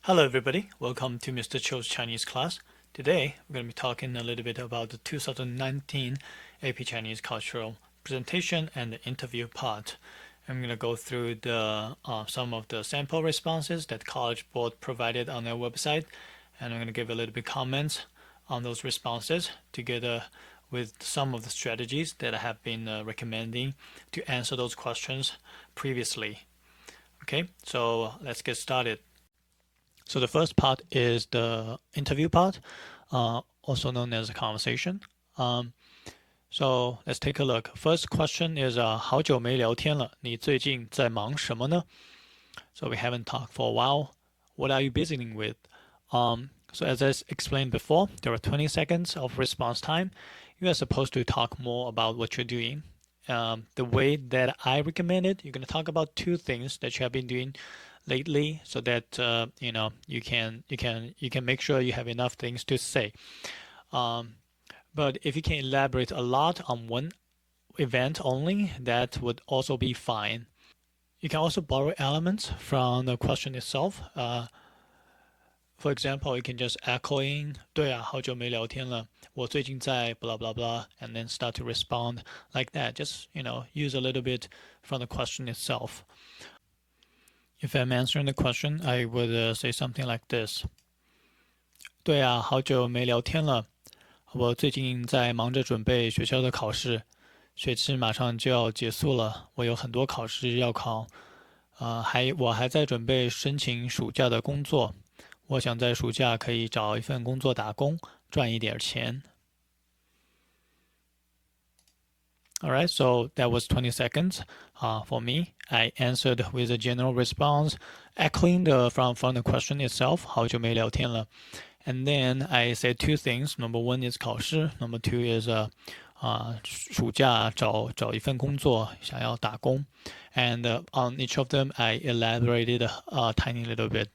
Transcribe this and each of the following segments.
Hello everybody, welcome to Mr. Cho's Chinese class. Today we're going to be talking a little bit about the 2019 AP Chinese Cultural Presentation and the interview part. I'm going to go through some of the sample responses that College Board provided on their website, and I'm going to give a little bit comments on those responses together with some of the strategies that I have been recommending to answer those questions previously. Okay, so let's get started. So the first part is the interview part, also known as a conversation. So let's take a look. First question is 好久没聊天了，你最近在忙什么呢? So we haven't talked for a while. What are you busy with? So as I explained before, there are 20 seconds of response time. You are supposed to talk more about what you're doing. The way that I recommend it, you're going to talk about two things that you have been doing lately, so that you can make sure you have enough things to say. But if you can elaborate a lot on one event only, that would also be fine. You can also borrow elements from the question itself. For example, you can just echoing 对啊，好久没聊天了，我最近在 blah blah blah, and then start to respond like that. Just use a little bit from the question itself. If I'm answering the question, I would say something like this. 对啊，好久没聊天了。我最近在忙着准备学校的考试，学期马上就要结束了，我有很多考试要考。我还在准备申请暑假的工作。我想在暑假可以找一份工作打工，赚一点钱。Alright, so that was 20 seconds for me. I answered with a general response, echoing from the question itself, 好久没聊天了. And then I said two things. Number one is 考试. Number two is 暑假找一份工作，想要打工. And on each of them, I elaborated a tiny little bit.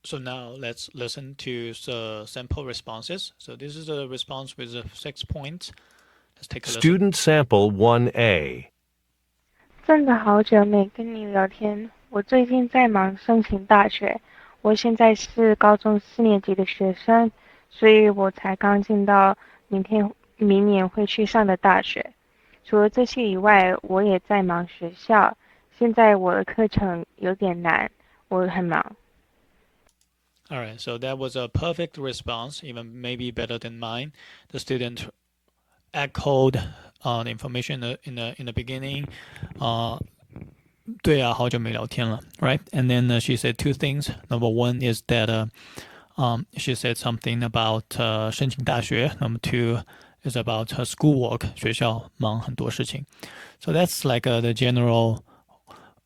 So now let's listen to the sample responses. So this is a response with 6 points. Let's take a listen. Student sample 1A. 真的好久没跟你聊天，我最近在忙申请大学，我现在是高中4年级的学生，所以我才刚进到明年会去上的大学。除了这些以外，我也在忙学校，现在我的课程有点难，我很忙。Alright, so that was a perfect response, even maybe better than mine. The student echoed the information in the beginning. 对啊，好久没聊天了, right? And then she said two things. Number one is that she said something about 申请大学. Number two is about her schoolwork. 学校忙很多事情. So that's like the general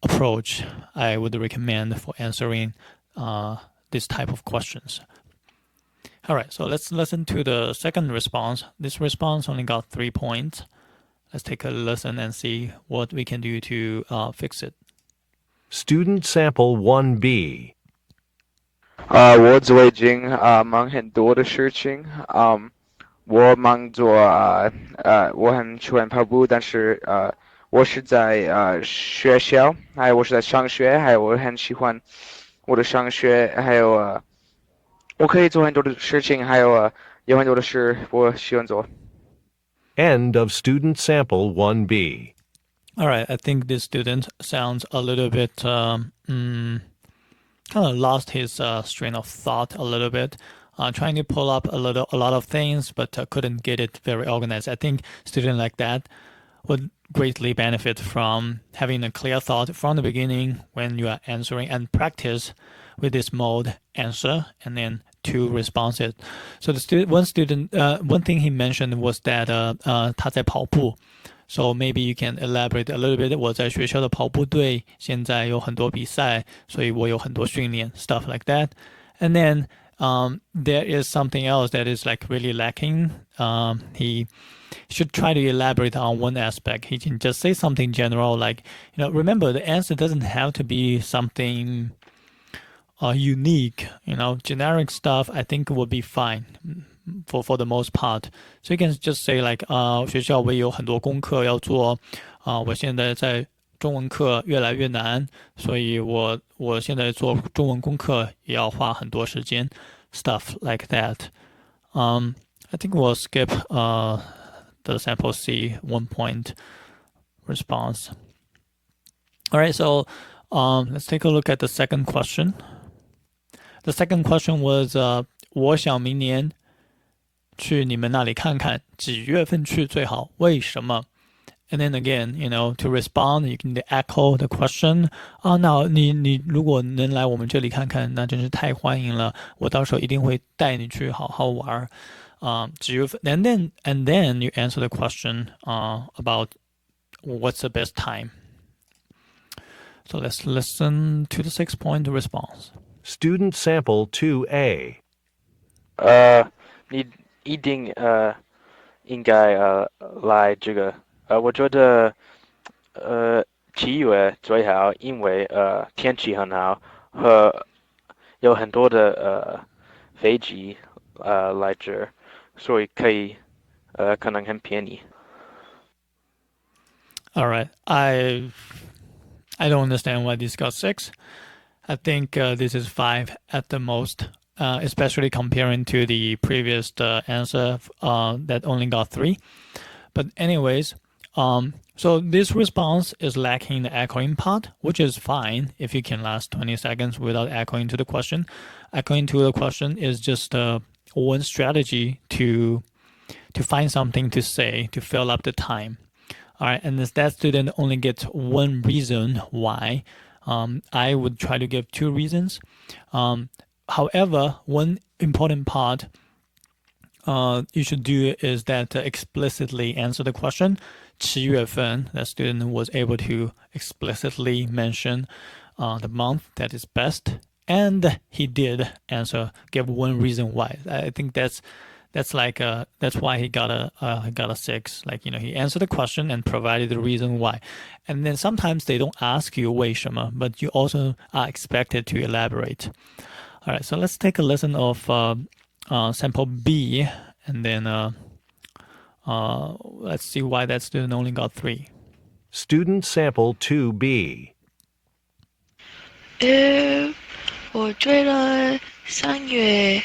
approach I would recommend for answering this type of questions. Alright, so let's listen to the second response. This response only got 3 points. Let's take a listen and see what we can do to fix it. Student sample 1B. 我最近忙很多的事情。我忙着我很喜欢跑步，但是我是在学校，还有我是在上学，还有我很喜欢我的上学，还有我可以做很多的事情，还有有很多的事我喜欢做。End of student sample 1B. All right, I think this student sounds a little bit kind of lost his train of thought a little bit, trying to pull up a lot of things, but couldn't get it very organized. I think student like that would greatly benefit from having a clear thought from the beginning when you are answering, and practice with this mode answer and then two responses. So one thing he mentioned was that 他在跑步. So maybe you can elaborate a little bit. 我在学校的跑步队现在有很多比赛，所以我有很多训练 stuff like that. And then there is something else that is like really lacking. He should try to elaborate on one aspect. He can just say something general, like, remember the answer doesn't have to be something unique. Generic stuff I think would be fine for the most part. So you can just say like 学校我也有很多功课要做，我现在在中文课越来越难，所以我现在做中文功课也要花很多时间。Stuff like that. I think we'll skip the sample C 1 point response. All right, so let's take a look at the second question. The second question was 我想明年去你们那里看看，几月份去最好？为什么？And then again, to respond, you can echo the question. 那你如果能来我们这里看看，那真是太欢迎了。我到时候一定会带你去好好玩。几月份？And then you answer the question about what's the best time. So let's listen to the 6 point response. Student sample 2A. 你一定应该来这个我觉得7月最好，因为天气很好，和有很多的飞机来这，所以可能很便宜。All right, I don't understand why this got 6. I think this is 5 at the most, especially comparing to the previous answer that only got 3. But anyways, so this response is lacking the echoing part, which is fine if you can last 20 seconds without echoing to the question. Echoing to the question is just one strategy to find something to say to fill up the time. All right, and that student only gets one reason why. I would try to give 2 reasons. However, one important part you should do is that explicitly answer the question. 7月份, the student was able to explicitly mention the month that is best, and he did give one reason why. I think that's why he got a 6. Like, he answered the question and provided the reason why. And then sometimes they don't ask you 为什么, but you also are expected to elaborate. All right, so let's take a listen of sample B, and then let's see why that student only got 3. Student sample 2B. 我觉得3月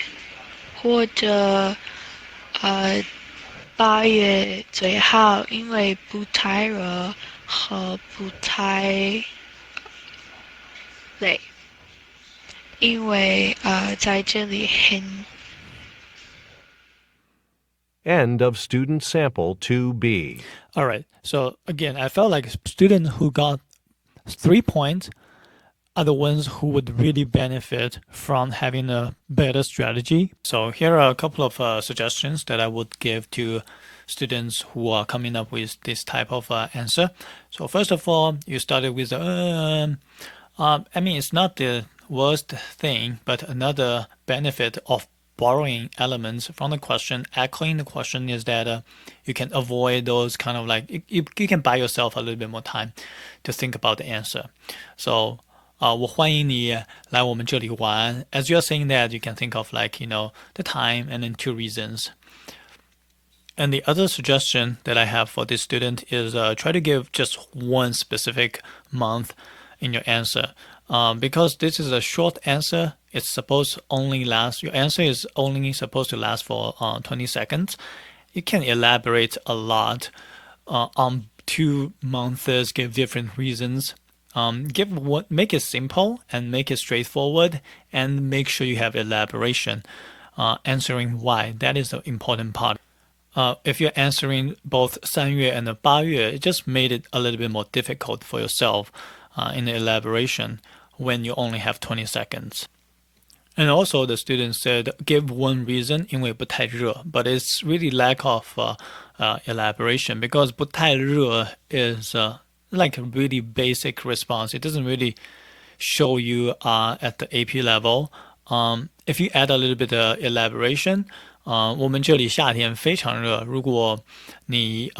或者8月最好，因为不太热和不太累。因为在这里很 End of student sample 2B. All right, so again, I felt like students who got 3 points are the ones who would really benefit from having a better strategy. So here are a couple of suggestions that I would give to students who are coming up with this type of answer. So first of all, you started with it's not the worst thing, but another benefit of borrowing elements from the question, echoing the question, is that you can avoid those kind of like, you can buy yourself a little bit more time to think about the answer. So 我欢迎你来我们这里玩. As you're saying that, you can think of like, the time and then 2 reasons. And the other suggestion that I have for this student is try to give just one specific month in your answer. Because this is a short answer, your answer is only supposed to last for 20 seconds. You can elaborate a lot on 2 months, give different reasons. Make it simple and make it straightforward, and make sure you have elaboration, answering why. That is the important part. If you're answering both 3月 and 8月, it just made it a little bit more difficult for yourself in the elaboration when you only have 20 seconds. And also the student said give one reason, 因为不太热, but it's really lack of elaboration, because 不太热 is like a really basic response. It doesn't really show you at the AP level. If you add a little bit of elaboration, 我们这里夏天非常热，如果你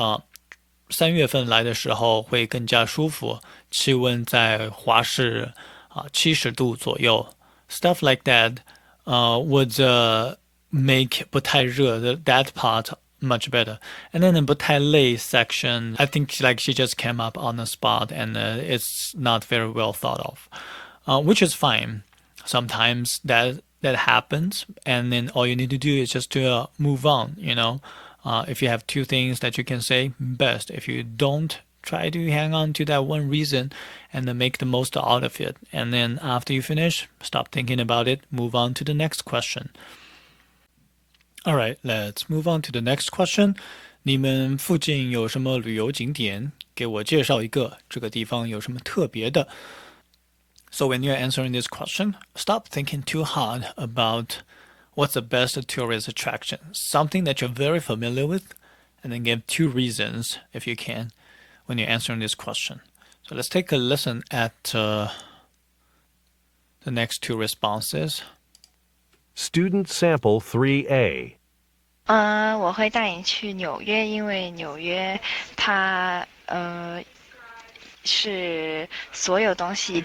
3月份来的时候会更加舒服，气温在华氏70度左右。Stuff like that would make 不太热 that part much better. And then the Butai section, I think like she just came up on the spot and it's not very well thought of, which is fine. Sometimes that happens, and then all you need to do is just to move on. If you have two things that you can say, best. If you don't, try to hang on to that one reason and then make the most out of it. And then after you finish, stop thinking about it, move on to the next question. All right, let's move on to the next question. 你们附近有什么旅游景点？给我介绍一个，这个地方有什么特别的？ So when you're answering this question, stop thinking too hard about what's the best tourist attraction, something that you're very familiar with, and then give two reasons, if you can, when you're answering this question. So let's take a listen at the next two responses. Student sample 3A. 我会带你去纽约，因为纽约它是所有东西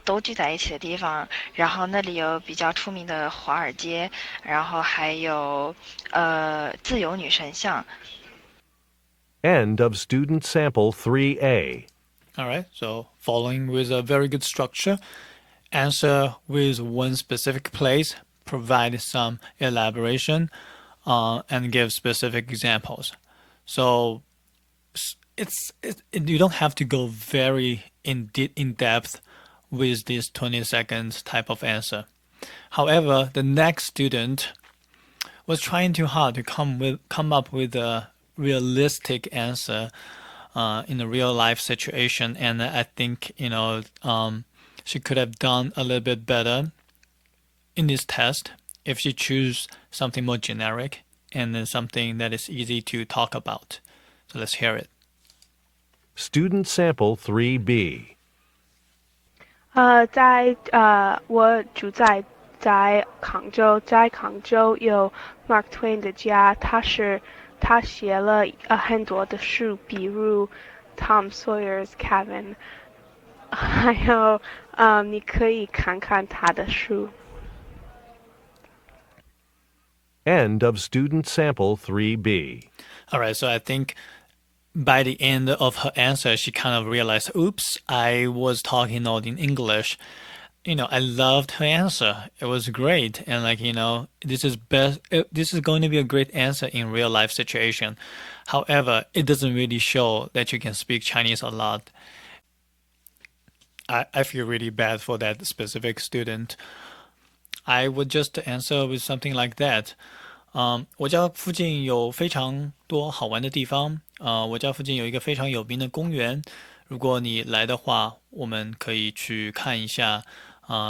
都聚在一起的地方，然后那里有比较出名的华尔街，然后还有自由女神像。End of student sample 3A. All right, so following with a very good structure, answer with one specific place, provide some elaboration, and give specific examples. So you don't have to go very in depth with this 20 seconds type of answer. However, the next student was trying too hard to come up with a realistic answer in a real life situation, and I think she could have done a little bit better in this test if she choose something more generic and then something that is easy to talk about. So let's hear it. Student sample 3B. 我住在杭州，在杭州有 Mark Twain 的家，他写了很多的书，比如 Tom Sawyer's Cabin， 还有你可以看看他的书。End of student sample 3B. All right, so I think by the end of her answer, she kind of realized, oops, I was talking all in English. I loved her answer. It was great. And this is going to be a great answer in real life situation. However, it doesn't really show that you can speak Chinese a lot. I feel really bad for that specific student. I would just answer with something like that. 我家附近有非常多好玩的地方。我家附近有一个非常有名的公园。如果你来的话，我们可以去看一下。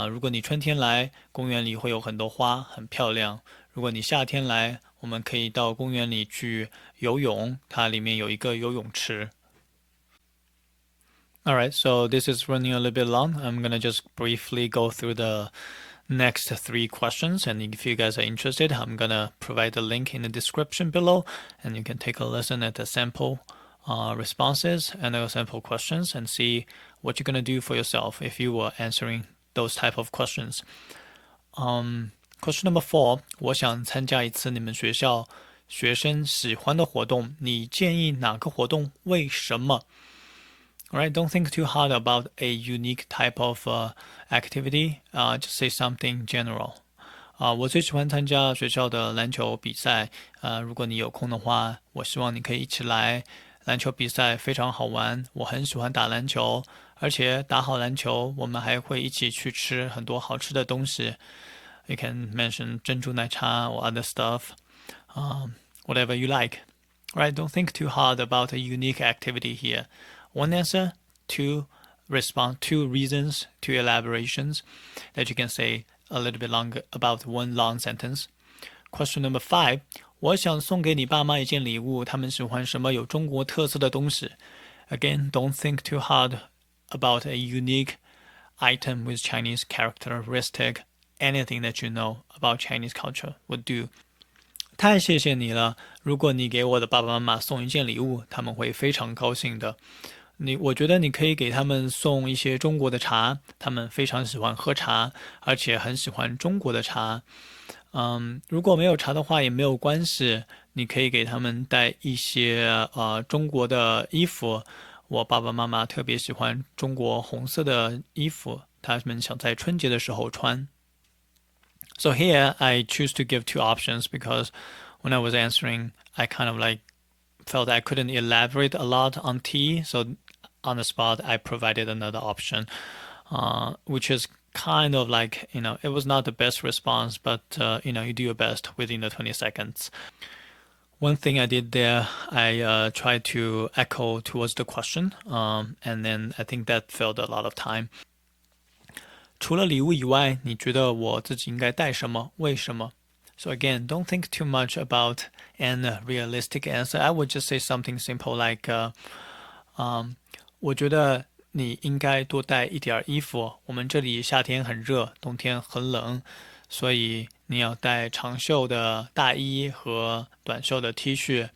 如果你春天来，公园里会有很多花，很漂亮。如果你夏天来，我们可以到公园里去游泳，它里面有一个游泳池。Alright, so this is running a little bit long. I'm gonna just briefly go through the next three questions, and if you guys are interested, I'm gonna provide the link in the description below, and you can take a listen at the sample responses and the sample questions and see what you're gonna do for yourself if you were answering those type of questions. Question number 4, 我想参加一次你们学校学生喜欢的活动，你建议哪个活动？为什么？ Alright, don't think too hard about a unique type of activity. Just say something general. 我最喜欢参加学校的篮球比赛。如果你有空的话，我希望你可以一起来。篮球比赛非常好玩，我很喜欢打篮球，而且打好篮球，我们还会一起去吃很多好吃的东西。You can mention 珍珠奶茶 or other stuff, whatever you like. Right? Don't think too hard about a unique activity here. One answer, two reasons, two elaborations that you can say a little bit longer about one long sentence. Question number 5, 我想送给你爸妈一件礼物，他们喜欢什么有中国特色的东西？ Again, don't think too hard about a unique item with Chinese characteristic. Anything that you know about Chinese culture would do. 太谢谢你了，如果你给我的爸爸妈妈送一件礼物，他们会非常高兴的。我觉得你可以给他们送一些中国的茶，他们非常喜欢喝茶，而且很喜欢中国的茶。如果没有查的话也没有关系，你可以给他们带一些中国的衣服。我爸爸妈妈特别喜欢中国红色的衣服，他们想在春节的时候穿。So here I choose to give two options because when I was answering, I kind of like felt I couldn't elaborate a lot on tea. So on the spot, I provided another option, which is kind of like, it was not the best response, but, you do your best within the 20 seconds. One thing I did there, I tried to echo towards the question, and then I think that filled a lot of time. 除了礼物以外，你觉得我自己应该带什么？为什么？ So again, don't think too much about an realistic answer. I would just say something simple like, 我觉得你应该多带一点衣服。我们这里夏天很热，冬天很冷，所以你要带长袖的大衣和短袖的 T 恤。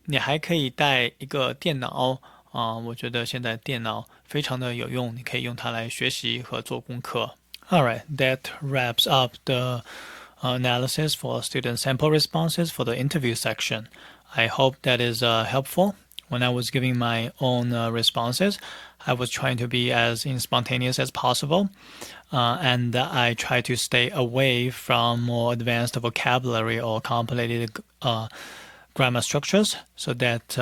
你还可以带一个电脑。我觉得现在电脑非常的有用，你可以用它来学习和做功课。Alright, that wraps up the analysis for student sample responses for the interview section. I hope that is helpful. When I was giving my own responses, I was trying to be as spontaneous as possible, and I try to stay away from more advanced vocabulary or complicated grammar structures so that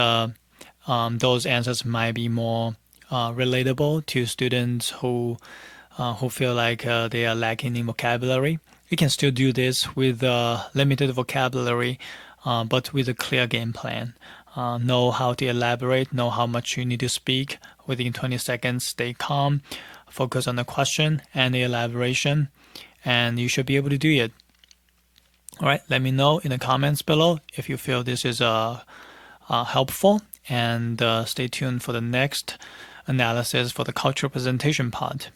those answers might be more relatable to students who feel like they are lacking in vocabulary. You can still do this with limited vocabulary, but with a clear game plan. Know how to elaborate, know how much you need to speak within 20 seconds, stay calm, focus on the question and the elaboration, and you should be able to do it. All right, let me know in the comments below if you feel this is helpful, and stay tuned for the next analysis for the cultural presentation part.